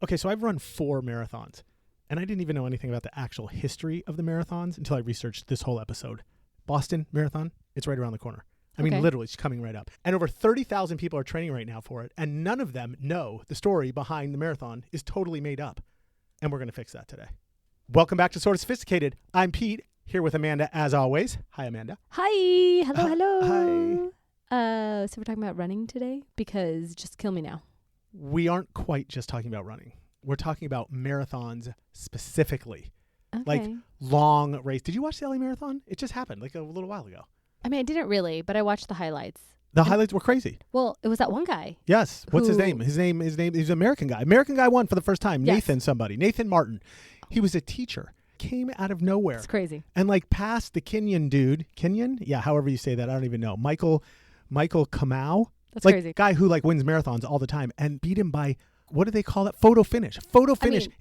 Okay, so I've run 4 marathons, and I didn't even know anything about the actual history of the marathons until I researched this whole episode. Boston Marathon, it's right around the corner. I mean, literally, it's coming right up. And over 30,000 people are training right now for it, and none of them know the story behind the marathon is totally made up. And we're going to fix that today. Welcome back to Sort of Sophisticated. I'm Pete, here with Amanda, as always. Hi, Amanda. Hi. Hello. Hi. So we're talking about running today because just kill me now. We aren't quite just talking about running. We're talking about marathons specifically. Okay. Like long race. Did you watch the LA Marathon? It just happened like a little while ago. I mean, I didn't really, but I watched the highlights. The highlights were crazy. Well, it was that one guy. Yes. What's his Who- name? He's an American guy. American guy won for the first time. Yes. Nathan Martin. He was a teacher. Came out of nowhere. It's crazy. And like passed the Kenyan dude. Kenyan? Yeah, however you say that. I don't even know. Michael Kamau. That's like crazy. Guy who like wins marathons all the time and beat him by, what do they call that? Photo finish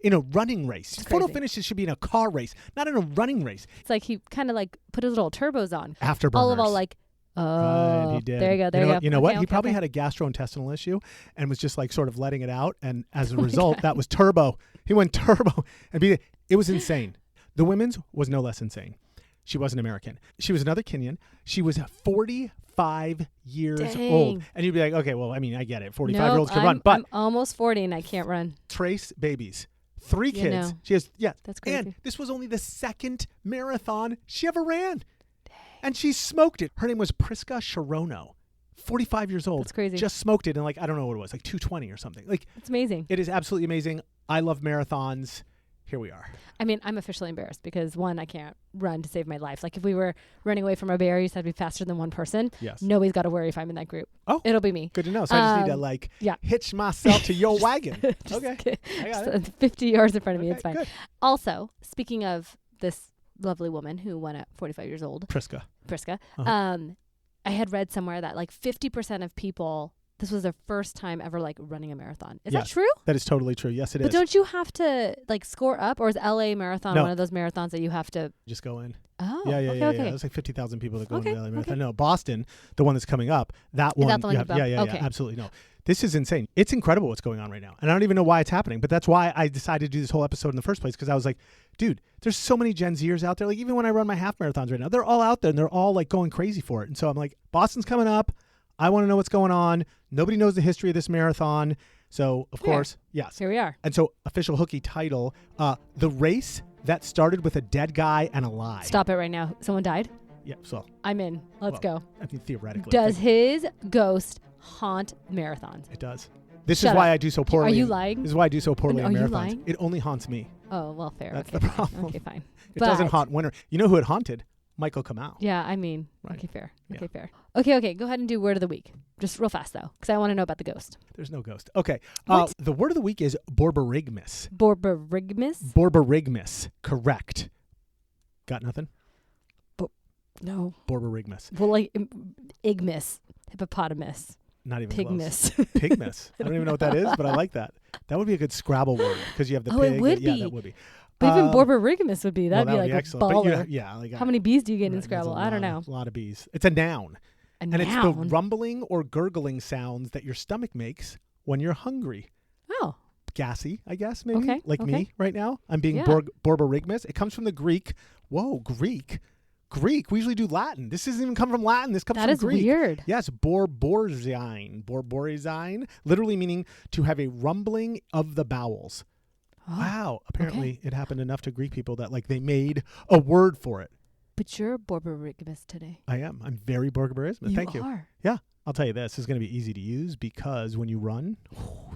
in a running race. Photo crazy. finishes should be in a car race, not in a running race. It's like he kind of like put his little turbos on. Afterburners. All like, Right, he did. there you go. You know what? Okay, He probably okay. had a gastrointestinal issue and was just like sort of letting it out. And as a result, that was turbo. He went turbo and beat it. It was insane. The women's was no less insane. She wasn't American. She was another Kenyan. She was 45 years Dang. old. And you'd be like, okay, well, I mean, I get it. 45-year-olds can run. But I'm almost 40 and I can't run. Trace babies. 3 kids. know. She has, That's crazy. And this was only the second marathon she ever ran. And she smoked it. Her name was Priska Sharono. 45 years old. That's crazy. Just smoked it in like, I don't know what it was, like 2:20 or something. Like, It's amazing. it is absolutely amazing. I love marathons. Here we are. I mean, I'm officially embarrassed because one, I can't run to save my life. Like if we were running away from a bear, you said to be faster than one person. Yes. Nobody's got to worry if I'm in that group. Oh. It'll be me. Good to know. So I just need to like hitch myself to your wagon. Just Okay. I got it. 50 yards in front of me. Okay, It's fine. good. Also, speaking of this lovely woman who won at 45 years old, Priska. Priska, I had read somewhere that like 50% of people, this was their first time ever like running a marathon. Is that Yes. true? That is totally true. Yes, it But is. don't you have to like score up, or is LA Marathon No. one of those marathons that you have to? Just go in. Oh, Yeah. okay. There's like 50,000 people that go Okay, into the LA Marathon. okay. No, Boston, the one that's coming up, that one. that the one you you have- yeah, bumped? Okay. absolutely. No. This is insane. It's incredible what's going on right now. And I don't even know why it's happening, but that's why I decided to do this whole episode in the first place, because I was like, dude, there's so many Gen Zers out there. Like even when I run my half marathons right now, they're all out there and they're all like going crazy for it. And so I'm like, Boston's coming up. I want to know what's going on. Nobody knows the history of this marathon. So of course, yes. Here we are. And so official hooky title, the race that started with a dead guy and a lie. Stop it right now. Someone died? Yeah, so I'm in. Let's go. I mean, theoretically. Does his ghost haunt marathons? It does. This Shut is why up. I do so poorly. Are you lying? This is why I do so poorly Are in you marathons. lying? It only haunts me. Oh, well, fair. That's okay, the fine. problem. Okay, fine. It doesn't But- haunt winter. You know who it haunted? Michael Kamau. Yeah, I mean, Right. okay, fair. Yeah. Okay, fair. Okay. Go ahead and do word of the week. Just real fast, though, because I want to know about the ghost. There's no ghost. Okay. What? The word of the week is Borborygmus. Borborygmus? Borborygmus. Correct. Got nothing? No. Borborygmus. Well, like Igmus, hippopotamus, Not even close. pigmus. Pigmus. I don't even know what that is, but I like that. That would be a good Scrabble word because you have the Oh, it pig. would Yeah, be. that would be. But even Um, Borborygmus would be. That'd well, be that would like a excellent. baller. But yeah, like How many B's do you get in right, Scrabble? there's I don't know. A lot of bees. It's a noun. And And it's the noun. rumbling or gurgling sounds that your stomach makes when you're hungry. Oh, Gassy, I guess, maybe. Okay, Like okay. me right now. I'm being Yeah. Borborygmus. It comes from the Greek. Whoa, Greek. Greek. We usually do Latin. This doesn't even come from Latin. This comes that from is Greek. weird. Yes, Borborizine, literally meaning to have a rumbling of the bowels. Oh, Wow. Apparently it happened enough to Greek people that like they made a word for it. But you're Borborygmus today. I am. I'm very Borborygmus. Thank you. are. I'll tell you this is going to be easy to use because when you run,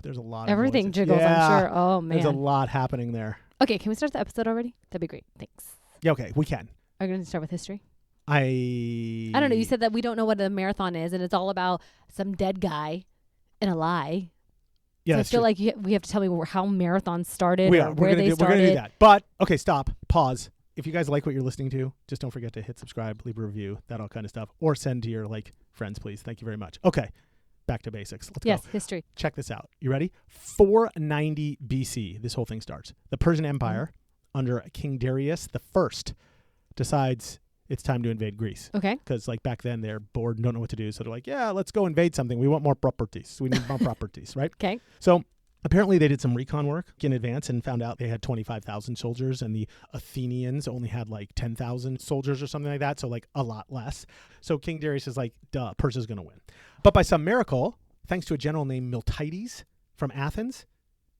there's a lot of Everything noises. jiggles, Yeah, I'm sure. Oh, man. There's a lot happening there. Okay, can we start the episode already? That'd be great. Thanks. Yeah, okay, we can. Are you going to start with history? I I don't know. You said that we don't know what a marathon is, and it's all about some dead guy and a lie. yeah, So I that's feel true. like we have to tell me how marathons started we or are. where they We're started. gonna do that. But okay, stop. Pause. If you guys like what you're listening to, just don't forget to hit subscribe, leave a review, that all kind of stuff, or send to your like friends, please. Thank you very much. Okay, back to basics. Let's Yes, go. history. Check this out. You ready? 490 BC. This whole thing starts. The Persian Empire under King Darius the First decides it's time to invade Greece. Okay. Because like back then they're bored and don't know what to do. So they're like, yeah, let's go invade something. We want more properties. We need more properties, right? Okay. So Apparently, they did some recon work in advance and found out they had 25,000 soldiers, and the Athenians only had like 10,000 soldiers or something like that, so like a lot less. So King Darius is like, duh, Persia's going to win. But by some miracle, thanks to a general named Miltiades from Athens,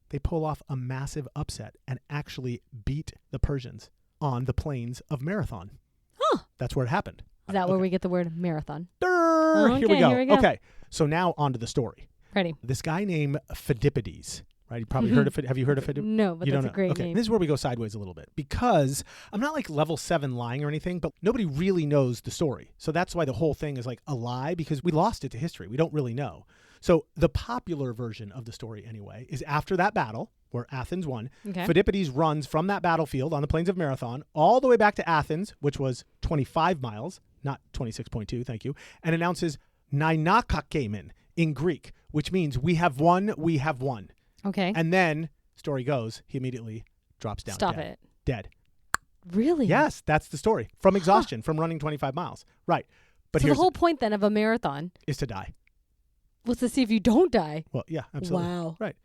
they pull off a massive upset and actually beat the Persians on the plains of Marathon. Huh. That's where it happened. Is that where we get the word marathon? Okay, here we go. Here we go. Okay, so now on to the story. Ready. This guy named Phidippides, right? You probably heard of it. Have you heard of Phidippides? No, but You that's don't a know. great Okay, name. this is where we go sideways a little bit because I'm not like level 7 lying or anything, but nobody really knows the story. So that's why the whole thing is like a lie because we lost it to history. We don't really know. So the popular version of the story anyway is after that battle where Athens won, Okay. Phidippides runs from that battlefield on the plains of Marathon all the way back to Athens, which was 25 miles, not 26.2, thank you, and announces Nynakakemen in Greek, which means we have won, we have won. Okay. And then, story goes, he immediately drops down Stop dead. it. Dead. Really? Yes, that's the story. From exhaustion, from running 25 miles. Right. But So the here's whole point then of a marathon is to die. was to see if you don't die. Well, yeah, absolutely. Wow. Right.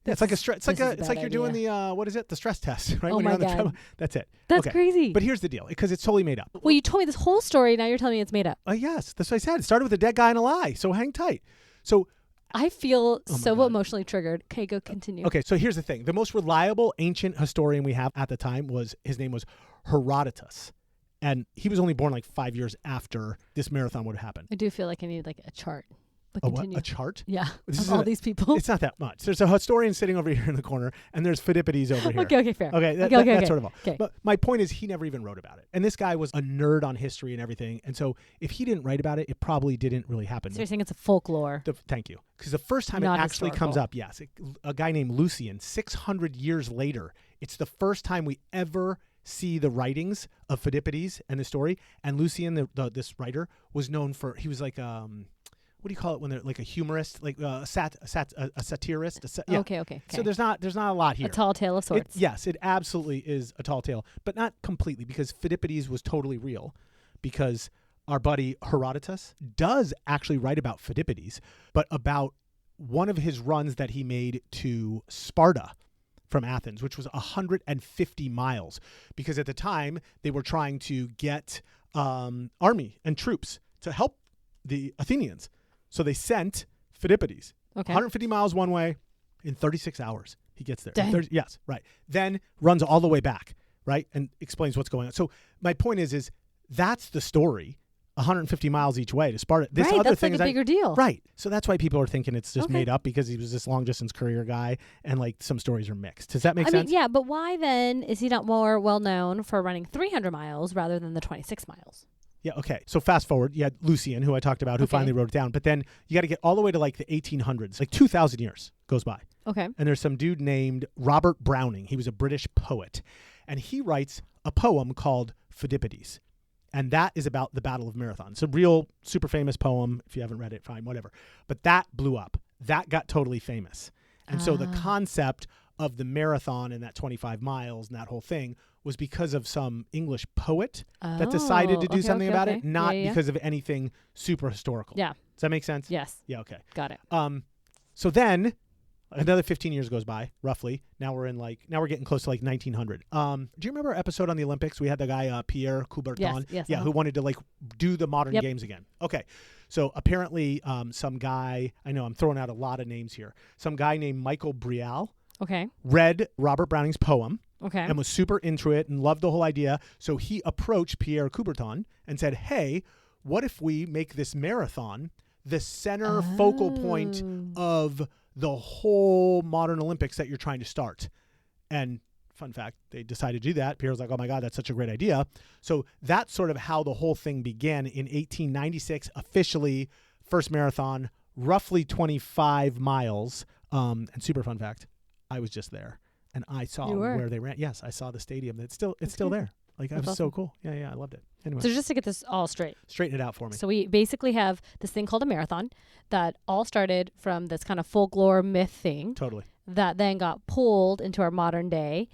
Yeah, it's like a stress. It's like this is a it's like bad you're doing the what is it? The stress test, right? Oh when my you're on the God. treadmill. That's it. That's Okay. crazy. But here's the deal, because it's totally made up. well, you told me this whole story. Now you're telling me it's made up. Yes, that's what I said. It started with a dead guy and a lie. So hang tight. So I feel Oh my so God. emotionally triggered. Okay, go continue. okay, so here's the thing. The most reliable ancient historian we have at the time his name was Herodotus. And he was only born like 5 years after this marathon would have happened. I do feel like I need like a chart. But A what? continue. A chart? Yeah. This Of is all a- these people. It's not that much. There's a historian sitting over here in the corner, and there's Phidippides over here. Okay, fair. Okay, Okay. that's sort of all. Okay. But my point is he never even wrote about it. And this guy was a nerd on history and everything. And so if he didn't write about it, it probably didn't really happen. So you're saying it's a folklore. Thank you. Because the first time Not it actually comes historical. up, yes, a guy named Lucian, 600 years later, it's the first time we ever see the writings of Phidippides and the story. And Lucian, this writer, was known for, he was like, what do you call it when they're like a humorist, like a satirist? Yeah. Okay. So there's not a lot here. a tall tale of sorts. Yes, it absolutely is a tall tale, but not completely because Phidippides was totally real because our buddy Herodotus does actually write about Phidippides, but about one of his runs that he made to Sparta from Athens, which was 150 miles because at the time they were trying to get army and troops to help the Athenians. So they sent Phidippides 150 miles one way in 36 hours. He gets there. Dang. Yes, right. Then runs all the way back, right? And explains what's going on. So my point is that's the story, 150 miles each way to Sparta. This right, other that's thing like is a bigger deal. right. So that's why people are thinking it's just Okay. made up because he was this long distance courier guy and like some stories are mixed. Does that make I sense? mean, yeah, but why then is he not more well known for running 300 miles rather than the 26 miles? Yeah, okay. So fast forward, you had Lucian, who I talked about, who Okay. finally wrote it down. But then you got to get all the way to like the 1800s, like 2,000 years goes by. Okay. And there's some dude named Robert Browning. He was a British poet. And he writes a poem called Phidippides. And that is about the Battle of Marathon. It's a real super famous poem. If you haven't read it, fine, whatever. But that blew up. That got totally famous. And so the concept of the marathon and that 25 miles and that whole thing was because of some English poet that decided to do something about it, not because of anything super historical. Yeah. Does that make sense? Yes. Yeah, okay. Got it. So then another 15 years goes by, roughly. Now we're getting close to like 1900. Do you remember our episode on the Olympics? We had the guy Pierre Coubertin, Yes, who wanted to like do the modern Yep. games again. Okay. So apparently some guy, I know I'm throwing out a lot of names here. Some guy named Michael Brial Okay. read Robert Browning's poem Okay. and was super into it and loved the whole idea. So he approached Pierre Coubertin and said, hey, what if we make this marathon the center focal point of the whole modern Olympics that you're trying to start? And fun fact, they decided to do that. Pierre was like, oh my God, that's such a great idea. So that's sort of how the whole thing began in 1896, officially first marathon, roughly 25 miles. And super fun fact, I was just there and I saw where they ran. Yes, I saw the stadium. It's still there. Like, it was so cool. Yeah, I loved it. Anyway, So just to get this all straight. straighten it out for me. So we basically have this thing called a marathon that all started from this kind of folklore myth thing Totally. that then got pulled into our modern day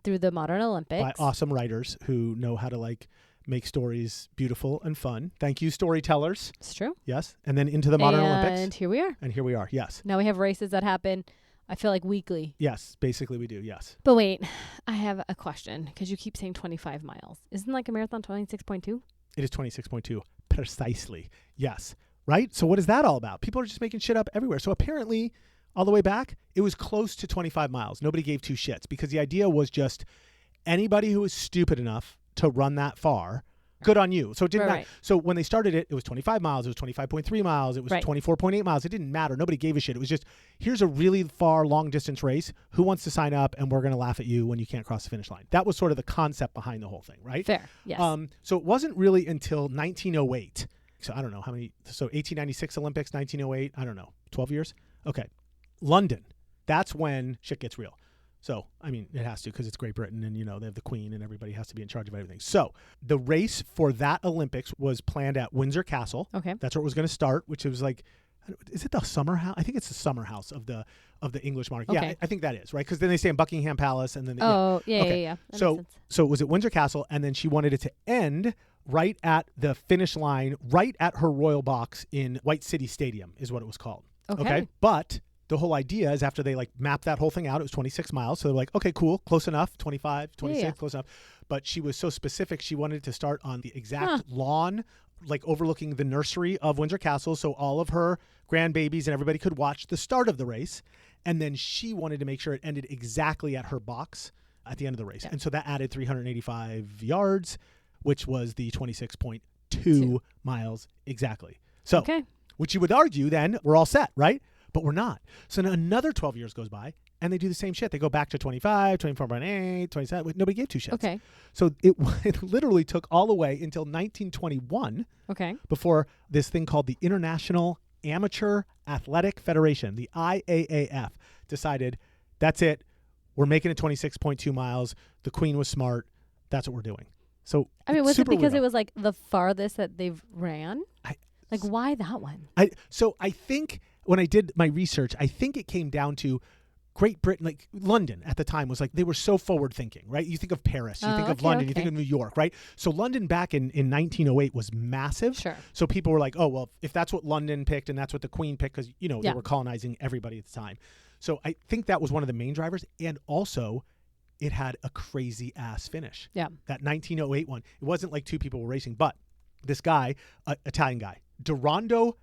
through the modern Olympics. By awesome writers who know how to like make stories beautiful and fun. Thank you, storytellers. It's true. Yes. And then into the modern Olympics. And here we are. And here we are. Yes. Now we have races that happen I feel like weekly. Yes, basically we do. Yes. But wait, I have a question because you keep saying 25 miles. Isn't like a marathon 26.2? It is 26.2 precisely. Yes. Right? So what is that all about? People are just making shit up everywhere. So apparently, all the way back, it was close to 25 miles. Nobody gave two shits because the idea was just anybody who was stupid enough to run that far, good on you. So it didn't matter. So when they started it, it was 25 miles. It was 25.3 miles. It was 24.8 miles. It didn't matter. Nobody gave a shit. It was just, here's a really far, long distance race. Who wants to sign up? And we're going to laugh at you when you can't cross the finish line. That was sort of the concept behind the whole thing, right? Fair. Yes. So it wasn't really until 1908. So I don't know how many. So 1896 Olympics, 1908. I don't know. 12 years. Okay. London. That's when shit gets real. So, I mean, it has to because it's Great Britain and, they have the Queen and everybody has to be in charge of everything. So the race for that Olympics was planned at Windsor Castle. Okay. That's where it was going to start, which was like, is it the summer house? I think it's the summer house of the English monarch. Okay. Yeah, I think that is, right? Because then they stay in Buckingham Palace and then. Yeah. That So makes sense. So it was at Windsor Castle and then she wanted it to end right at the finish line, right at her royal box in White City Stadium is what it was called. Okay. But the whole idea is after they mapped that whole thing out, it was 26 miles. So they're like, okay, cool, close enough, 25, 26, close enough. But she was so specific, she wanted to start on the exact lawn, overlooking the nursery of Windsor Castle. So all of her grandbabies and everybody could watch the start of the race. And then she wanted to make sure it ended exactly at her box at the end of the race. Yeah. And so that added 385 yards, which was the 26.2 miles exactly. So, which you would argue then we're all set, right? But we're not. So now another 12 years goes by and they do the same shit. They go back to 25, 24.8, 27. Nobody gave two shits. Okay. So it literally took all the way until 1921 before this thing called the International Amateur Athletic Federation, the IAAF, decided that's it. We're making it 26.2 miles. The Queen was smart. That's what we're doing. So I mean, was it because it was the farthest that they've ran? Why that one? I think when I did my research, I think it came down to Great Britain, London at the time was they were so forward thinking, right? You think of Paris, you think of London, you think of New York, right? So London back in 1908 was massive. Sure. So people were like, oh, well, if that's what London picked and that's what the Queen picked, because, they were colonizing everybody at the time. So I think that was one of the main drivers. And also it had a crazy ass finish. Yeah. That 1908 one, it wasn't like two people were racing, but this guy, Italian guy, Durando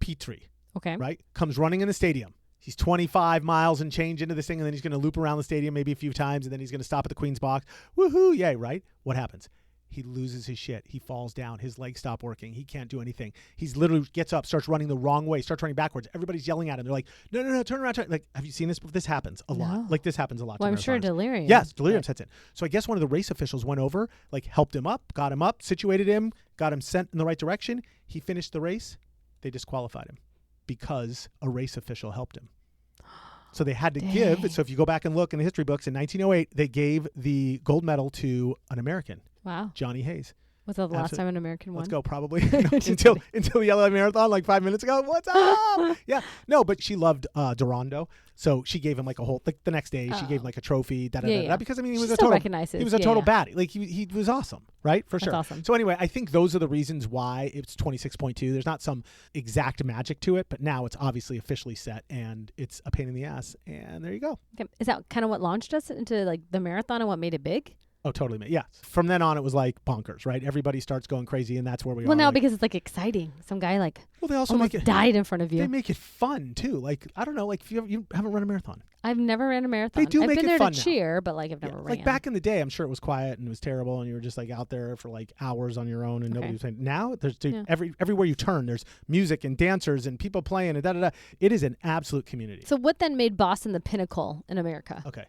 Petri, right, comes running in the stadium. He's 25 miles and change into this thing, and then he's going to loop around the stadium maybe a few times, and then he's going to stop at the Queen's box. Woohoo, yay, right? What happens? He loses his shit. He falls down. His legs stop working. He can't do anything. He's literally gets up, starts running the wrong way, starts running backwards. Everybody's yelling at him. They're like, no, turn around. Have you seen this? This happens a lot. No. This happens a lot. Well, I'm sure delirium. Yes, delirium sets in. So I guess one of the race officials went over, helped him up, got him up, situated him, got him sent in the right direction. He finished the race. They disqualified him because a race official helped him. So they had to give. So if you go back and look in the history books, in 1908, they gave the gold medal to an American. Wow. Johnny Hayes. Was that the last time an American won? Let's go, probably. Until the LA Marathon 5 minutes ago. What's up? Yeah. No, but she loved Durando. So she gave him a whole, the next day, she gave him a trophy. Because, he was a total baddie. He was awesome, right? For sure. That's awesome. So anyway, I think those are the reasons why it's 26.2. There's not some exact magic to it, but now it's obviously officially set and it's a pain in the ass. And there you go. Okay. Is that kind of what launched us into the marathon and what made it big? Oh, totally. Yeah. From then on, it was bonkers, right? Everybody starts going crazy, and that's where we are. Well, now because it's exciting. Some guy they also almost died in front of you. They make it fun too. I don't know. If you haven't run a marathon. I've never ran a marathon. They do I've make been it there fun to now. cheer, but I've never ran. Back in the day, I'm sure it was quiet and it was terrible, and you were just out there for hours on your own, and nobody was saying. Now there's everywhere you turn, there's music and dancers and people playing and da da da. It is an absolute community. So what then made Boston the pinnacle in America? Okay.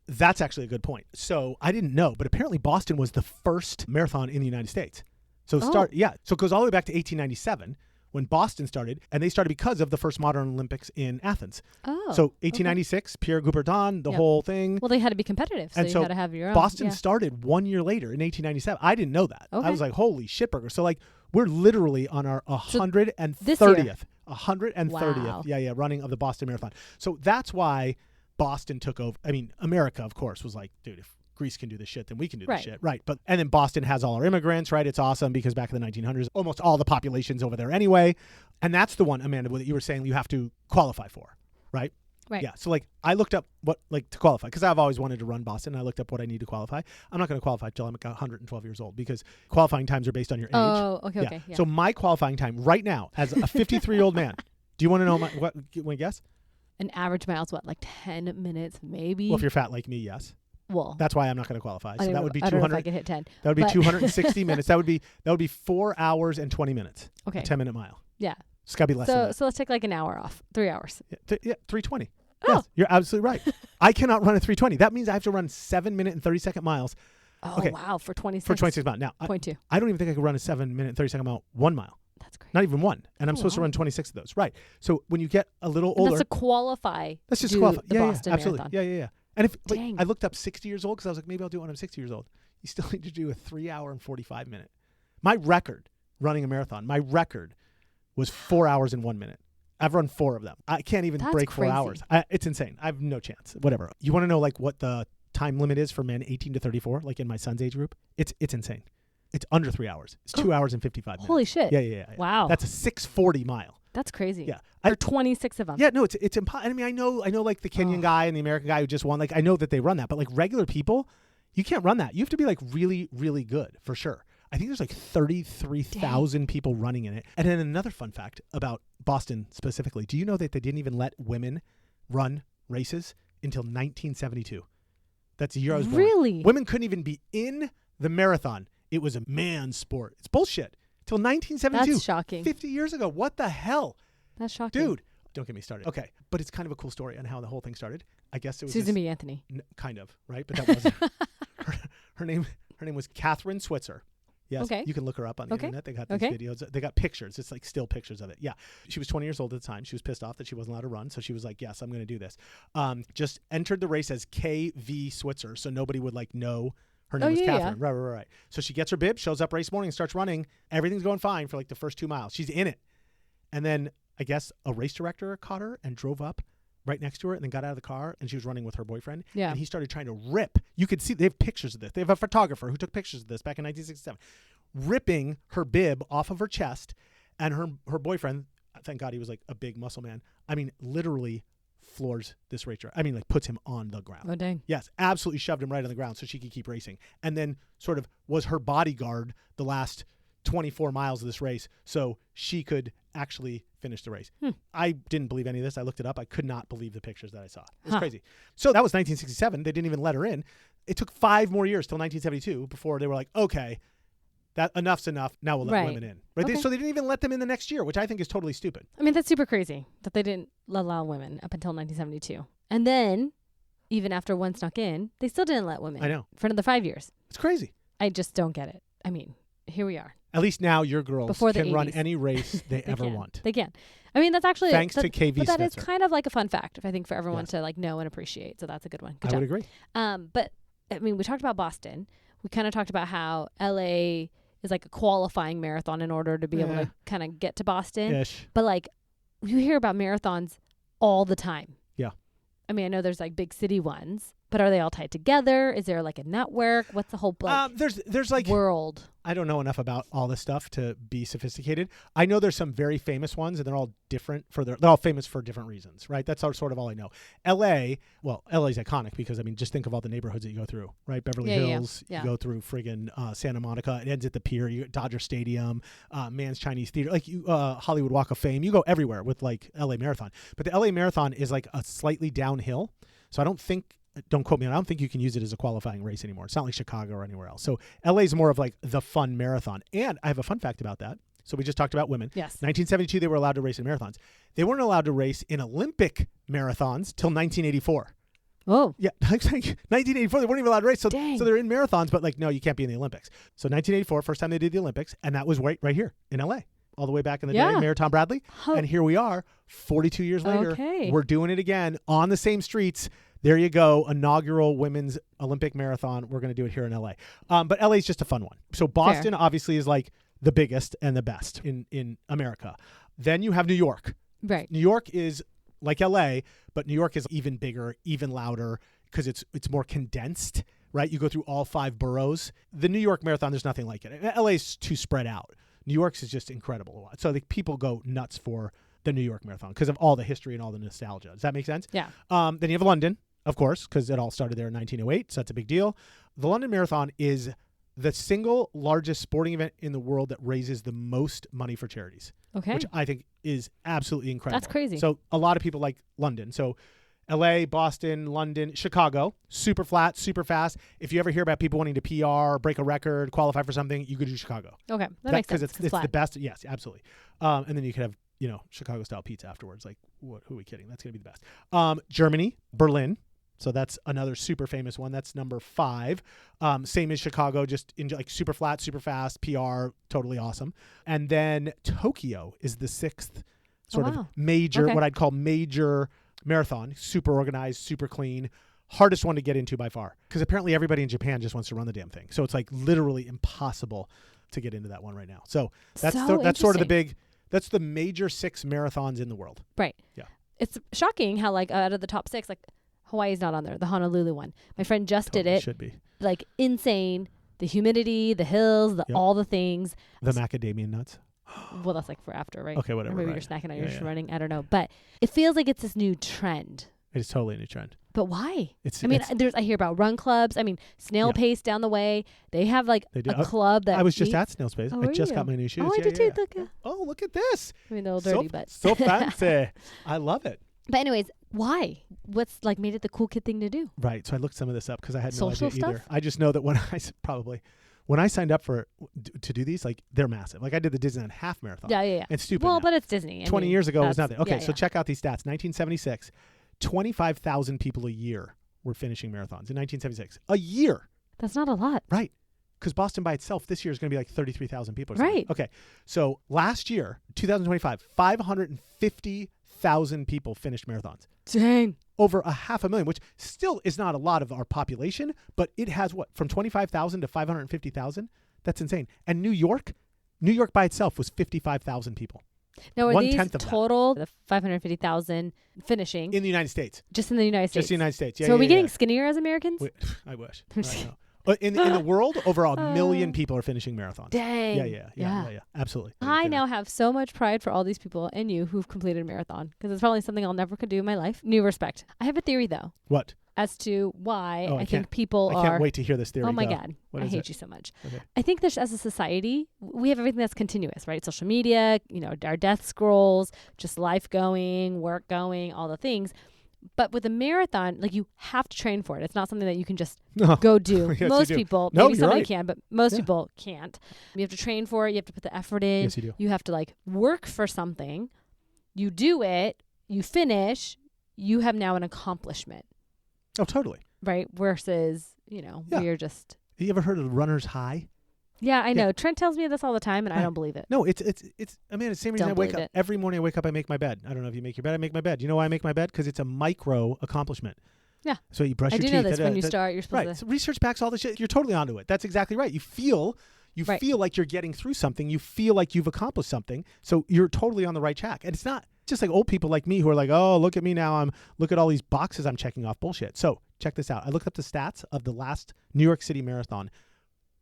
That's actually a good point. So I didn't know, but apparently Boston was the first marathon in the United States. So So it goes all the way back to 1897 when Boston started, and they started because of the first modern Olympics in Athens. Oh. So 1896, Pierre Coubertin, the whole thing. Well, they had to be competitive, so you had to have your own. Boston started 1 year later in 1897. I didn't know that. Okay. I was like, holy shit burger. So we're literally on our 130th. 130th. Wow. Yeah, running of the Boston Marathon. So that's why Boston took over. America, of course, was like, dude, if Greece can do this shit, then we can do this shit. Right. And then Boston has all our immigrants, right? It's awesome because back in the 1900s, almost all the population's over there anyway. And that's the one, Amanda, that you were saying you have to qualify for, right? Right. Yeah. So like I looked up what like to qualify because I've always wanted to run Boston. I looked up what I need to qualify. I'm not going to qualify till I'm like 112 years old because qualifying times are based on your age. Oh, okay, yeah. okay. Yeah. So my qualifying time right now as a 53-year-old man, do you want to know what? Want to guess? An average mile's what, like 10 minutes, maybe? Well, if you're fat like me, yes. Well, That's why I'm not going to qualify. So that would be I don't know if I 200. could hit 10. That would be but- 260 minutes. That would be 4 hours and 20 minutes. Okay. A 10-minute mile. Yeah. It's got to be less than So that. so let's take like an hour off. 3 hours. Yeah, 320. Oh. Yes, you're absolutely right. I cannot run a 320. That means I have to run 7-minute and 30-second miles Oh, Okay. wow. For 26. for 26 miles. Now, Point two. I don't even think I could run a 7-minute and 30-second mile 1 mile. That's great. Not even one. And I'm Oh, supposed to wow. run 26 of those. Right. So when you get a little And older, that's to qualify. let's just do qualify. the Yeah, Boston absolutely. Marathon. Yeah. And if like, Dang. I looked up 60 years old because I was like, maybe I'll do it when I'm 60 years old. You still need to do a 3 hour and 45 minute. My record running a marathon, was 4 hours and 1 minute. I've run 4 of them. I can't even That's break 4 crazy. hours. It's insane. I have no chance. Whatever. You want to know like what the time limit is for men 18 to 34, like in my son's age group? It's insane. It's under 3 hours. It's 2 hours and 55 minutes. Holy shit. Yeah. Wow. That's a 640 mile. That's crazy. Yeah. There are 26 of them. Yeah, no, it's impossible. I mean, I know like the Kenyan guy and the American guy who just won. Like, I know that they run that, but like regular people, you can't run that. You have to be like really, really good for sure. I think there's like 33,000 people running in it. And then another fun fact about Boston specifically: do you know that they didn't even let women run races until 1972? That's the year I was born. Really? Women couldn't even be in the marathon. It was a man's sport. It's bullshit. Till 1972. That's shocking. 50 years ago. What the hell? That's shocking. Dude, don't get me started. Okay, but it's kind of a cool story on how the whole thing started. I guess it was Susan B. Anthony. kind of, right? But that wasn't her name. Her name was Catherine Switzer. Yes, Okay. you can look her up on the Okay. internet. They got these Okay. videos. They got pictures. It's like still pictures of it. Yeah, she was 20 years old at the time. She was pissed off that she wasn't allowed to run, so she was like, "Yes, I'm going to do this." Just entered the race as KV Switzer, so nobody would like know her name was yeah. Catherine. Right. So she gets her bib, shows up race morning, starts running. Everything's going fine for like the first 2 miles. She's in it, and then I guess a race director caught her and drove up right next to her and then got out of the car, and she was running with her boyfriend. Yeah. And he started trying to rip. You could see, they have pictures of this. They have a photographer who took pictures of this back in 1967, ripping her bib off of her chest, and her boyfriend, thank God he was like a big muscle man. I mean, literally floors this racer. I mean, like puts him on the ground. Oh, dang. Yes, absolutely shoved him right on the ground so she could keep racing. And then sort of was her bodyguard the last 24 miles of this race so she could actually finish the race. I didn't believe any of this. I looked it up. I could not believe the pictures that I saw. It was crazy. So that was 1967. They didn't even let her in. It took 5 more years till 1972 before they were like, okay, that enough's enough. Now we'll let Right. women in. Right? Okay. So they didn't even let them in the next year, which I think is totally stupid. I mean, that's super crazy that they didn't allow women up until 1972. And then, even after one snuck in, they still didn't let women I know. for another 5 years. It's crazy. I just don't get it. I mean, here we are. At least now your girls Before the can run 80s. any race they ever can. want. They can. I mean, that's actually Thanks to KV But that is Switzer. kind of like a fun fact, I think, for everyone Yes. to like know and appreciate. So that's a good one. Good I job. would agree. But I mean, we talked about Boston. We kind of talked about how LA is like a qualifying marathon in order to be able Yeah. to kind of get to Boston. Ish. But like, you hear about marathons all the time. Yeah. I mean, I know there's like big city ones, but are they all tied together? Is there like a network? What's the whole There's like world? I don't know enough about all this stuff to be sophisticated. I know there's some very famous ones, and they're all different they're all famous for different reasons, right? That's sort of all I know. LA's iconic because I mean, just think of all the neighborhoods that you go through, right? Beverly Yeah, yeah, Hills, yeah. you go through friggin' Santa Monica. It ends at the pier. You Dodger Stadium, Mann's Chinese Theater, like Hollywood Walk of Fame. You go everywhere with like LA Marathon, but the LA Marathon is like a slightly downhill, so I don't think. Don't quote me on it. I don't think you can use it as a qualifying race anymore. It's not like Chicago or anywhere else. So LA is more of like the fun marathon. And I have a fun fact about that. So we just talked about women. Yes. 1972, they were allowed to race in marathons. They weren't allowed to race in Olympic marathons till 1984. Oh, Yeah, 1984, they weren't even allowed to race. So Dang. they're in marathons, but like, no, you can't be in the Olympics. So 1984, first time they did the Olympics, and that was right here in LA. All the way back in the Yeah. day, Mayor Tom Bradley. Oh. And here we are, 42 years later. Okay. We're doing it again on the same streets. There you go, inaugural women's Olympic marathon. We're going to do it here in LA. But LA is just a fun one. So Boston obviously is like the biggest and the best in America. Then you have New York. right. New York is like LA, but New York is even bigger, even louder because it's more condensed, right? You go through all 5 boroughs. The New York Marathon, there's nothing like it. LA is too spread out. New York's is just incredible. So I think people go nuts for the New York Marathon because of all the history and all the nostalgia. Does that make sense? Yeah. Then you have London, of course, because it all started there in 1908, so that's a big deal. The London Marathon is the single largest sporting event in the world that raises the most money for charities, Okay. which I think is absolutely incredible. That's crazy. So a lot of people like London. So LA, Boston, London, Chicago, super flat, super fast. If you ever hear about people wanting to PR, break a record, qualify for something, you could do Chicago. Okay. That makes sense. Because it's flat. the best. Yes, absolutely. And then you could have, Chicago style pizza afterwards. Like, who are we kidding? That's going to be the best. Germany, Berlin. So that's another super famous one. That's number 5. Same as Chicago, just in like super flat, super fast, PR, totally awesome. And then Tokyo is the 6th sort of major, what I'd call major marathon. Super organized, super clean. Hardest one to get into by far. Because apparently everybody in Japan just wants to run the damn thing. So it's like literally impossible to get into that one right now. So that's that's sort of the big, that's the major 6 marathons in the world. Right. Yeah. It's shocking how like out of the top 6, like Hawaii's not on there, the Honolulu one. My friend just did it. Should be. Like insane. The humidity, the hills, all the things. The macadamia nuts. Well, that's like for after, right? Okay, whatever. Or maybe right. you're snacking on your running. I don't know. But it feels like it's this new trend. It is totally a new trend. But why? I I hear about run clubs. I mean, Snail Pace down the way. They have like a club that I was just at Snail Pace. I just got my new shoes. Oh, I did too. Look at this. I mean, they're a little dirty, but so fancy. I love it. But anyways, why? What's like made it the cool kid thing to do? Right. So I looked some of this up because I had no Social idea stuff? either. I just know that when I signed up to do these, like they're massive. Like I did the Disneyland half marathon. Yeah. It's stupid. Well, now. but it's Disney. 20 years ago it was nothing. Okay, yeah, so check out these stats. 1976, 25,000 people a year were finishing marathons in 1976. A year. That's not a lot. Right. Because Boston by itself this year is going to be like 33,000 people or something. Right. Okay. So last year, 2025, 550,000 people finished marathons. Dang. Over 500,000, which still is not a lot of our population, but it has from 25,000 to 550,000? That's insane. And New York by itself was 55,000 people. Now, are these 1/10 of total, the 550,000 finishing? In the United States. Just in the United States? Just the United States. Yeah, so are we getting skinnier as Americans? I wish. I know. In the world, over 1 million people are finishing marathons. Dang. Yeah. Absolutely. I now have so much pride for all these people and you who've completed a marathon because it's probably something I'll never could do in my life. New respect. I have a theory though. What? As to why I think I people can't wait to hear this theory. Oh my God. I hate you so much. Okay. I think that as a society, we have everything that's continuous, right? Social media, our death scrolls, just life going, work going, all the things. But with a marathon, like you have to train for it. It's not something that you can just go do. Yes, most you do. people, No, maybe you're somebody right. can, but most people can't. You have to train for it. You have to put the effort in. Yes, you do. You have to like work for something. You do it. You finish. You have now an accomplishment. Oh, totally. Right? Versus, we are just. Have you ever heard of runner's high? Yeah, I know. Yeah. Trent tells me this all the time, and I don't believe it. No, it's. I mean, it's the same reason Don't I wake believe up. it. Every morning I wake up, I make my bed. I don't know if you make your bed. I make my bed. You know why I make my bed? Because it's a micro accomplishment. Yeah. So you brush I your do teeth. know this. When you start, you're supposed right. to. So research backs all this shit. You're totally onto it. That's exactly right. You feel Right. feel like you're getting through something. You feel like you've accomplished something. So you're totally on the right track. And it's not just like old people like me who are like, oh, look at me now. Look at all these boxes I'm checking off. Bullshit. So check this out. I looked up the stats of the last New York City Marathon.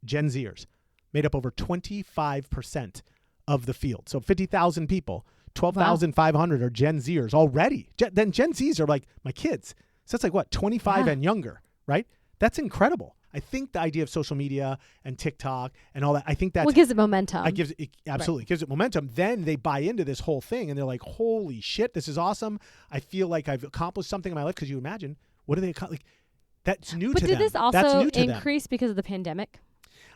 Gen Zers made up over 25% of the field. So 50,000 people, 12,500 are Gen Zers already. Then Gen Zs are like my kids. So that's like what, 25 and younger, right? That's incredible. I think the idea of social media and TikTok and all that, I think that's What gives it momentum? Absolutely gives it momentum. Then they buy into this whole thing and they're like, holy shit, this is awesome. I feel like I've accomplished something in my life. Because you imagine, what do they accomplish? Like, that's new to them. But did this That's also new to increase because of the pandemic?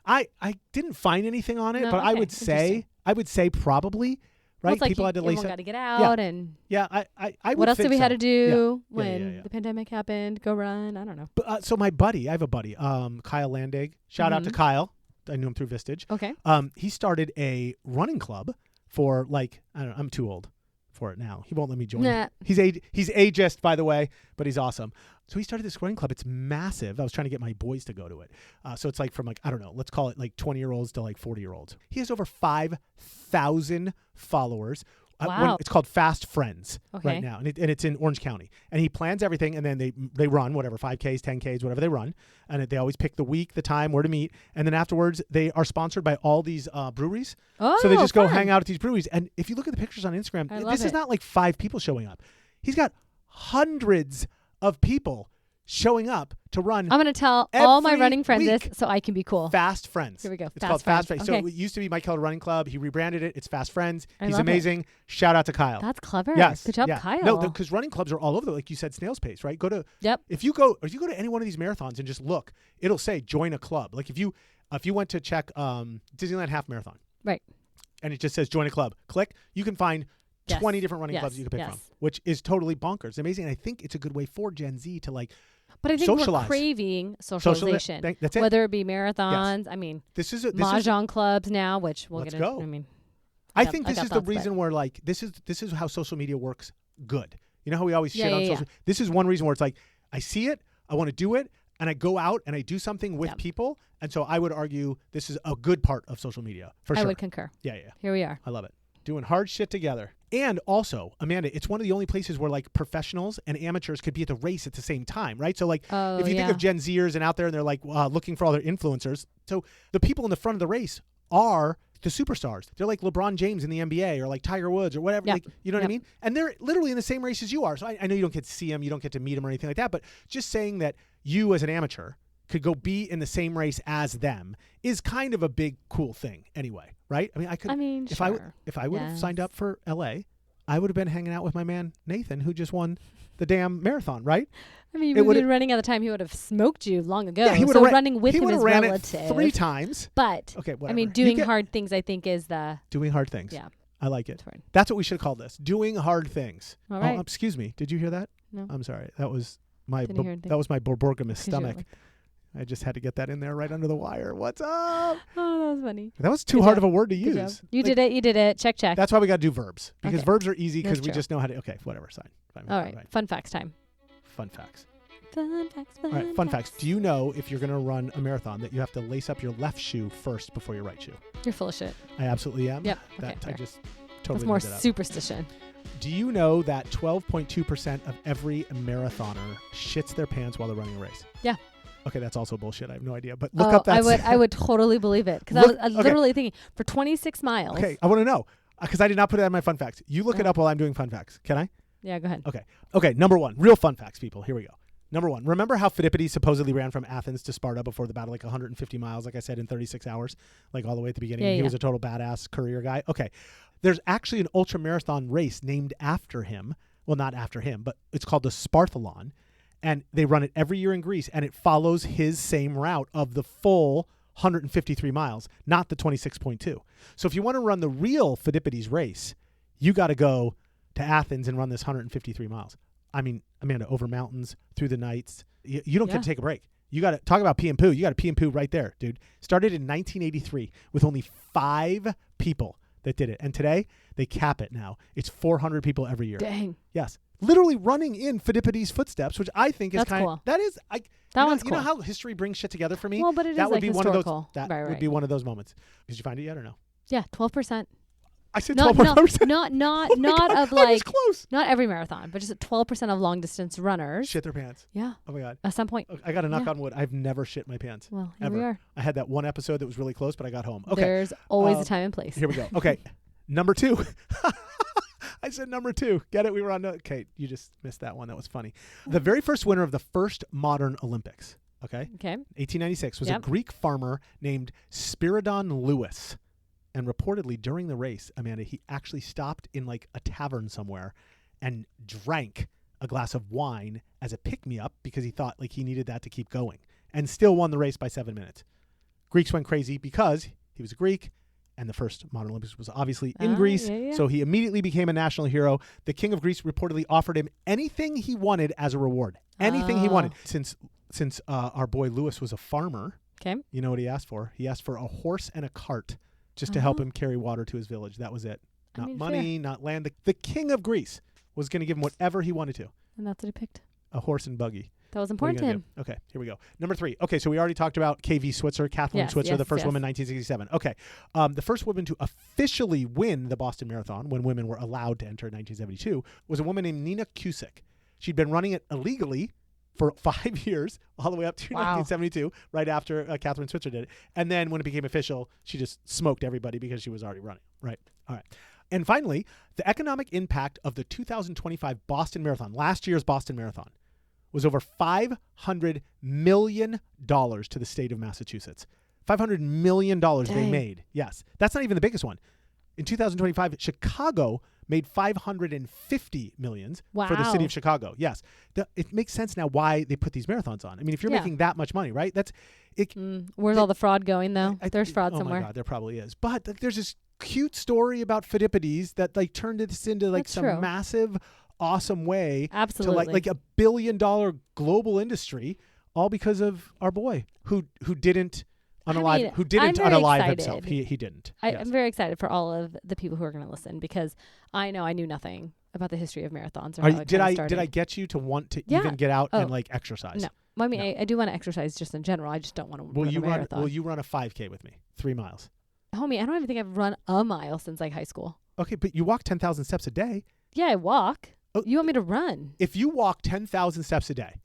I didn't find anything on it, No? but Okay. I would say probably, right? Well, it's like People had to lace everyone up. got to get out and Yeah, I would what else think did we so. had to do Yeah, when yeah. the pandemic happened? Go run? I don't know. But so my buddy, I have a buddy, Kyle Landig. Shout out to Kyle. I knew him through Vistage. Okay. He started a running club for like, I don't know, I'm too old for it now. He won't let me join. Nah. He's ageist, by the way, but he's awesome. So he started this running club. It's massive. I was trying to get my boys to go to it. So it's like from like, I don't know, let's call it like 20-year-olds to like 40-year-olds. He has over 5,000 followers. Wow. It's called Fast Friends Okay. right now, and it's in Orange County. And he plans everything, and then they run whatever 5Ks, 10Ks, whatever they run, and they always pick the week, the time, where to meet, and then afterwards they are sponsored by all these breweries. Oh, So they just go fun. hang out at these breweries. And if you look at the pictures on Instagram, I love this is it. not like 5 people showing up. He's got hundreds of people showing up to run I'm going to tell all my every running friends week. this so I can be cool. Fast Friends. Here we go. It's Fast called Fast Friends. Friends. Okay. So it used to be Mike Keller Running Club. He rebranded it. It's Fast Friends. I He's love it. amazing. Shout out to Kyle. That's clever. Yes. Good job, yeah. Kyle. No, because running clubs are all over. Like you said, snail's pace, right? Go to Yep. if you go to any one of these marathons and just look, it'll say join a club. Like if you went to check Disneyland Half Marathon, Right. and it just says join a club, click, you can find Yes. 20 different running Yes. clubs you can pick Yes. from, which is totally bonkers, amazing. And I think it's a good way for Gen Z to like But I think socialize. we're craving socialization. That's it. Whether it be marathons, I mean, This is mahjong clubs now, which we'll Let's get into. go. I mean, I got- think I this got is the thoughts, but- reason where like this is how social media works good. You know how we always Yeah, shit on yeah, social. This is one reason where it's like I see it, I want to do it, and I go out and I do something with Yep. people. And so I would argue this is a good part of social media for I sure. would concur. Yeah. Here we are. I love it. Doing hard shit together. And also, Amanda, it's one of the only places where like professionals and amateurs could be at the race at the same time, right? So like Oh, if you yeah. think of Gen Zers and out there and they're like looking for all their influencers. So the people in the front of the race are the superstars. They're like LeBron James in the NBA or like Tiger Woods or whatever. Yep. Like, you know what I Yep. mean? And they're literally in the same race as you are. So I know you don't get to see them. You don't get to meet them or anything like that. But just saying that you as an amateur could go be in the same race as them is kind of a big, cool thing anyway, right? I mean, if sure. I would have Yes. signed up for LA, I would have been hanging out with my man Nathan, who just won the damn marathon, right? I mean, it we've would've- been running at the time. He would have smoked you long ago. Yeah, he would so have running with he him would is have ran relative. it 3 times. But Okay, whatever. I mean, You doing get- hard things, I think, is the doing hard things. yeah. I like it. It's fine. That's what we should call this. Doing hard things. All right. Oh, excuse me. Did you hear that? No. I'm sorry. That was my Didn't hear anything. that was my borborygmus 'Cause you don't stomach. like- I just had to get that in there right under the wire. What's up? Oh, that was funny. That was too Good hard job. of a word to Good job. use. You Like, did it. You did it. Check, check. That's why we got to do verbs because Okay. verbs are easy because That's we true. just know how to. Okay, whatever. Fine. All right. Fun facts time. Fun facts. Fun facts. All right, fun facts. Do you know if you're going to run a marathon that you have to lace up your left shoe first before your right shoe? You're full of shit. I absolutely am. Yep. Okay, That I fair. just That's totally more made that up. superstition. Do you know that 12.2% of every marathoner shits their pants while they're running a race? Yeah. Okay, that's also bullshit. I have no idea. But look up that. I would totally believe it because Look- I was okay. literally thinking for 26 miles. Okay, I want to know because I did not put it in my fun facts. You look it Oh. up while I'm doing fun facts. Can I? Yeah, go ahead. Okay, number 1. Real fun facts, people. Here we go. Number 1. Remember how Phidippides supposedly ran from Athens to Sparta before the battle, like 150 miles, like I said, in 36 hours, like all the way at the beginning? Yeah, He yeah. was a total badass courier guy. Okay. There's actually an ultra marathon race named after him. Well, not after him, but it's called the Sparthalon. And they run it every year in Greece, and it follows his same route of the full 153 miles, not the 26.2. So if you want to run the real Phidippides race, you got to go to Athens and run this 153 miles. I mean, Amanda, over mountains, through the nights. You don't Yeah. get to take a break. You got to talk about pee and poo. You got to pee and poo right there, dude. Started in 1983 with only 5 people that did it. And today they cap it now. It's 400 people every year. Dang. Yes. Literally running in Phidippides' footsteps, which I think is That's kind cool. of, that is, That you one's know cool. how history brings shit together for me? Well, but it that is would like be one of those, historical. that Right, would right. be one of those moments. Did you find it yet or no? Yeah, 12%. I said Not 12%. not Oh my not God, of I was like close. not every marathon, but just 12% of long distance runners. Shit their pants. Yeah, Oh my God. at some point. I got to knock Yeah. on wood. I've never shit my pants. Well, here Ever. we are. I had that one episode that was really close, but I got home. Okay. There's always Um, a time and place. Here we go. Okay. Number 2. I said number 2. Get it? We were on. Okay. You just missed that one. That was funny. The very first winner of the first modern Olympics. Okay. Okay. 1896 was a Yep. Greek farmer named Spiridon Lewis. And reportedly during the race, Amanda, he actually stopped in like a tavern somewhere and drank a glass of wine as a pick-me-up because he thought like he needed that to keep going and still won the race by 7 minutes. Greeks went crazy because he was a Greek and the first modern Olympics was obviously in Greece. Yeah, yeah. So he immediately became a national hero. The king of Greece reportedly offered him anything he wanted as a reward. Anything he wanted. Since our boy Lewis was a farmer, Okay. you know what he asked for? He asked for a horse and a cart just to help him carry water to his village. That was it. I Not mean, money, not land. The king of Greece was going to give him whatever he wanted to. And that's what he picked. A horse and buggy. That was What are important you to gonna him. do? Okay, here we go. Number 3. Okay, so we already talked about KV Switzer, Kathleen Yes, Switzer, the yes, first yes. woman, 1967. Okay, the first woman to officially win the Boston Marathon when women were allowed to enter in 1972 was a woman named Nina Cusick. She'd been running it illegally for 5 years, all the way up to Wow. 1972, right after Kathleen Switzer did it. And then when it became official, she just smoked everybody because she was already running. Right. All right. And finally, the economic impact of the 2025 Boston Marathon, last year's Boston Marathon, was over $500 million to the state of Massachusetts. $500 million they Dang. made. Yes. That's not even the biggest one. In 2025, Chicago made $550 million for the city Wow. of Chicago. Yes. It makes sense now why they put these marathons on. I mean, if you're Yeah. making that much money, right? That's it. Where's all the fraud going, though? There's fraud Oh somewhere. my God, there probably is. But there's this cute story about Phidippides that like turned this into like That's some true. massive, awesome way Absolutely. to like $1 billion global industry, all because of our boy who didn't unalive mean, who didn't I'm very unalive excited. himself. He didn't. I'm Yes. very excited for all of the people who are going to listen because I know I knew nothing about the history of marathons or Are how you- it did kinda I started. get you to want to Yeah. even get out Oh. and like exercise? No. Well, I mean, No. I do want to exercise just in general. I just don't want to Will run you a marathon. Will you run a 5K with me? 3 miles. Homie, I don't even think I've run a mile since like high school. Okay, but you walk 10,000 steps a day. Yeah, I walk. Oh. You want me to run? If you walk 10,000 steps a day,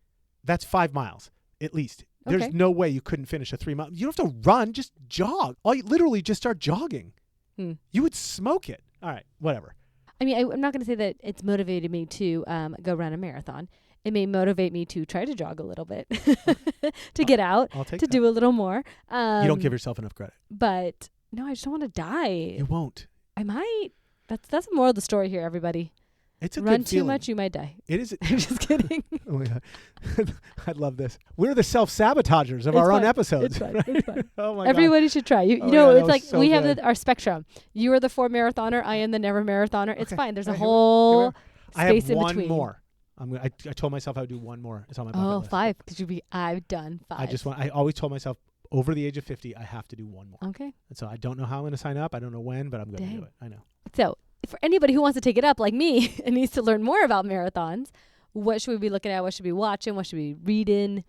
that's 5 miles at least. There's Okay. no way you couldn't finish a 3 mile. You don't have to run, just jog. Literally just start jogging. You would smoke it. All right, whatever. I mean, I'm not going to say that it's motivated me to go run a marathon. It may motivate me to try to jog a little bit, to get out, I'll take to that. do a little more. You don't give yourself enough credit. But no, I just don't want to die. You won't. I might. That's the moral of the story here, everybody. It's a Run good too feeling. much, you might die. It is. I'm just kidding. Oh my God. I love this. We're the self-sabotagers of It's our own fine. episode. It's fine. It's fine. Oh my God. Everybody should try. You Oh know, yeah, that it's was like so we have good. our spectrum. You are the 4 marathoner. I am the never marathoner. It's Okay. fine. There's a All right, here we- whole I space have in one between. more. I told myself I would do one more. It's on my bucket Oh, list. 5. Because I've done 5. I always told myself over the age of 50, I have to do one more. Okay. And so I don't know how I'm going to sign up. I don't know when, but I'm going to do Dang. it. I know. So for anybody who wants to take it up like me and needs to learn more about marathons, what should we be looking at? What should we be watching? What should we be reading?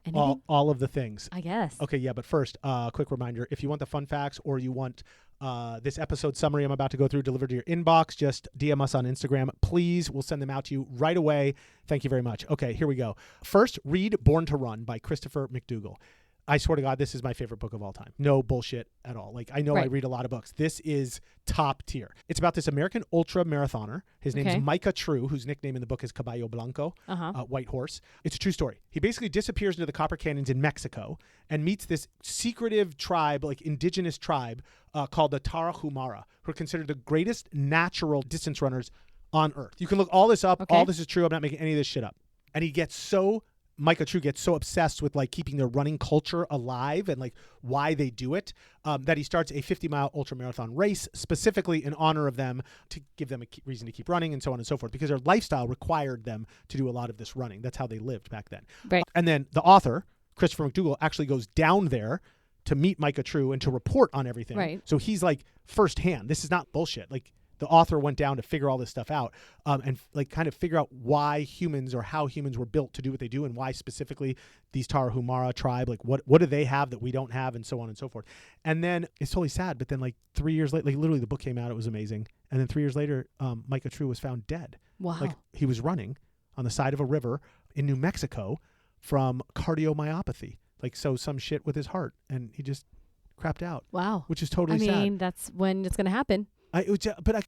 Anything? All of the things. I guess. Okay, yeah, but first, quick reminder, if you want the fun facts or you want this episode summary I'm about to go through delivered to your inbox, just DM us on Instagram. Please, we'll send them out to you right away. Thank you very much. Okay, here we go. First, read Born to Run by Christopher McDougall. I swear to God, this is my favorite book of all time. No bullshit at all. Like, I know I Right. read a lot of books. This is top tier. It's about this American ultra marathoner. His name's Okay. Micah True, whose nickname in the book is Caballo Blanco. Uh-huh. White Horse. It's a true story. He basically disappears into the Copper Canyons in Mexico and meets this secretive tribe, like indigenous tribe, called the Tarahumara, who are considered the greatest natural distance runners on Earth. You can look all this up. Okay. All this is true. I'm not making any of this shit up. And Micah True gets so obsessed with like keeping their running culture alive and like why they do it that he starts a 50-mile ultra marathon race specifically in honor of them to give them a reason to keep running and so on and so forth because their lifestyle required them to do a lot of this running. That's how they lived back then. Right. And then the author, Christopher McDougall, actually goes down there to meet Micah True and to report on everything. Right. So he's like firsthand. This is not bullshit. Like the author went down to figure all this stuff out and like kind of figure out why humans or how humans were built to do what they do and why specifically these Tarahumara tribe, like what do they have that we don't have and so on and so forth. And then it's totally sad. But then like 3 years later, like literally the book came out, it was amazing. And then 3 years later, Micah True was found dead. Wow. Like he was running on the side of a river in New Mexico from cardiomyopathy. Like so some shit with his heart and he just crapped out, Wow. which is totally sad. I mean, that's when it's going to happen.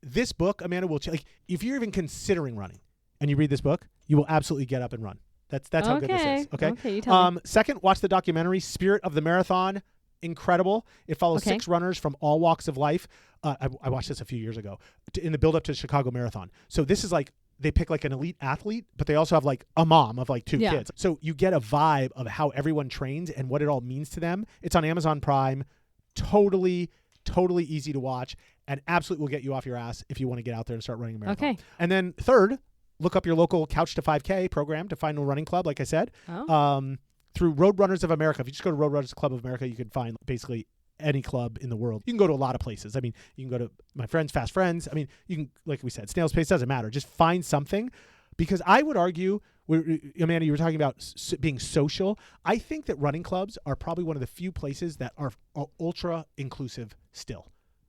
This book, Amanda, will like if you're even considering running and you read this book, you will absolutely get up and run. That's how good this is. Okay. Okay, you tell me. Second, watch the documentary Spirit of the Marathon. Incredible. It follows Okay. 6 runners from all walks of life. I watched this a few years ago in the build up to the Chicago Marathon. So this is like they pick like an elite athlete, but they also have like a mom of like 2 Yeah. kids. So you get a vibe of how everyone trains and what it all means to them. It's on Amazon Prime. Totally easy to watch and absolutely will get you off your ass if you want to get out there and start running a marathon. Okay. And then third, look up your local Couch to 5K program to find a running club, like I said. Oh. Through Road Runners of America. If you just go to Road Runners Club of America, you can find basically any club in the world. You can go to a lot of places. I mean, you can go to my friends, Fast Friends. I mean, you can, like we said, Snail's Pace, doesn't matter. Just find something Because I would argue, Amanda, you were talking about being social. I think that running clubs are probably one of the few places that are ultra inclusive still.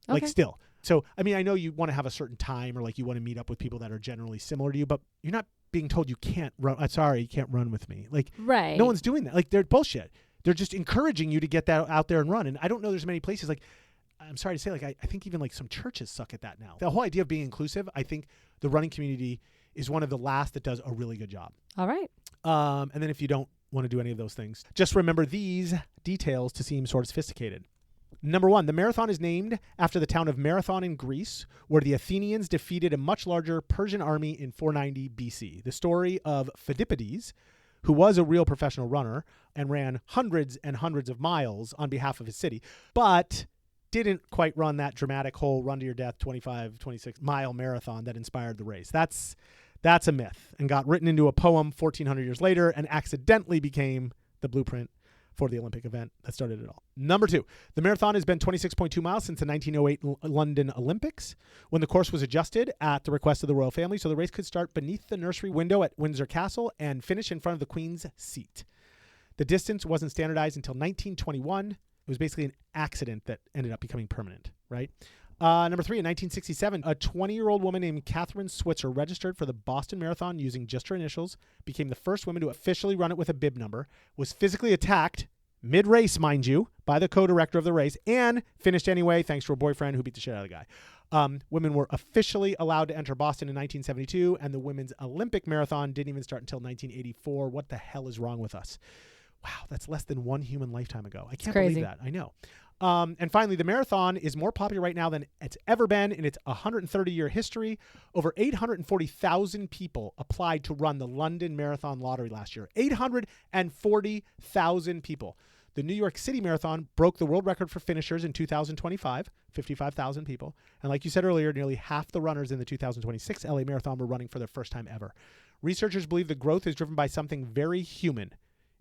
Okay. Like still. So, I mean, I know you want to have a certain time or like you want to meet up with people that are generally similar to you, but you're not being told you can't run. I'm sorry, you can't run with me. Like, right. No one's doing that. Like, they're bullshit. They're just encouraging you to get that out there and run. And I don't know there's many places like, I'm sorry to say, like, I think even like some churches suck at that now. The whole idea of being inclusive, I think the running community is one of the last that does a really good job. All right. And then if you don't want to do any of those things, just remember these details to seem sort of sophisticated. Number 1, the marathon is named after the town of Marathon in Greece, where the Athenians defeated a much larger Persian army in 490 BC. The story of Phidippides, who was a real professional runner and ran hundreds and hundreds of miles on behalf of his city, but didn't quite run that dramatic whole run to your death 25, 26 mile marathon that inspired the race. That's a myth and got written into a poem 1400 years later and accidentally became the blueprint for the Olympic event that started it all. Number 2, the marathon has been 26.2 miles since the 1908 London Olympics, when the course was adjusted at the request of the royal family so the race could start beneath the nursery window at Windsor Castle and finish in front of the Queen's seat. The distance wasn't standardized until 1921. It was basically an accident that ended up becoming permanent, right? Number 3, in 1967, a 20-year-old woman named Catherine Switzer registered for the Boston Marathon using just her initials, became the first woman to officially run it with a bib number, was physically attacked, mid-race, mind you, by the co-director of the race, and finished anyway thanks to her boyfriend who beat the shit out of the guy. Women were officially allowed to enter Boston in 1972, and the women's Olympic marathon didn't even start until 1984. What the hell is wrong with us? Wow, that's less than one human lifetime ago. I can't believe that. I know. And finally, the marathon is more popular right now than it's ever been in its 130-year history. Over 840,000 people applied to run the London Marathon Lottery last year. 840,000 people. The New York City Marathon broke the world record for finishers in 2025, 55,000 people. And like you said earlier, nearly half the runners in the 2026 LA Marathon were running for their first time ever. Researchers believe the growth is driven by something very human.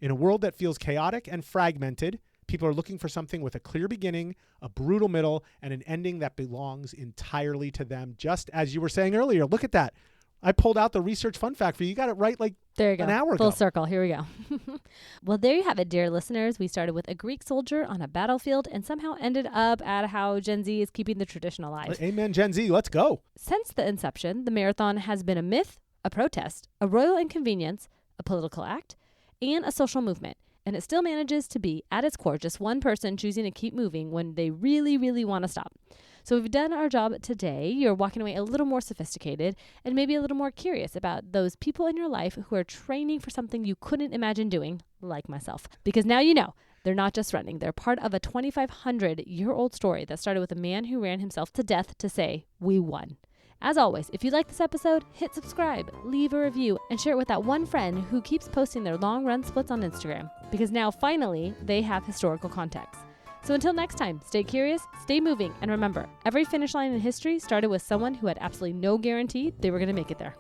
In a world that feels chaotic and fragmented, people are looking for something with a clear beginning, a brutal middle, and an ending that belongs entirely to them. Just as you were saying earlier, look at that. I pulled out the research fun fact for you. You got it right like there you go. An hour Full ago. circle. Here we go. Well, there you have it, dear listeners. We started with a Greek soldier on a battlefield and somehow ended up at how Gen Z is keeping the tradition alive. Amen, Gen Z. Let's go. Since the inception, the marathon has been a myth, a protest, a royal inconvenience, a political act, and a social movement. And it still manages to be, at its core, just one person choosing to keep moving when they really, really want to stop. So we've done our job today. You're walking away a little more sophisticated and maybe a little more curious about those people in your life who are training for something you couldn't imagine doing, like myself. Because now you know, they're not just running. They're part of a 2,500-year-old story that started with a man who ran himself to death to say, we won. As always, if you like this episode, hit subscribe, leave a review, and share it with that one friend who keeps posting their long run splits on Instagram, because now finally they have historical context. So until next time, stay curious, stay moving, and remember, every finish line in history started with someone who had absolutely no guarantee they were going to make it there.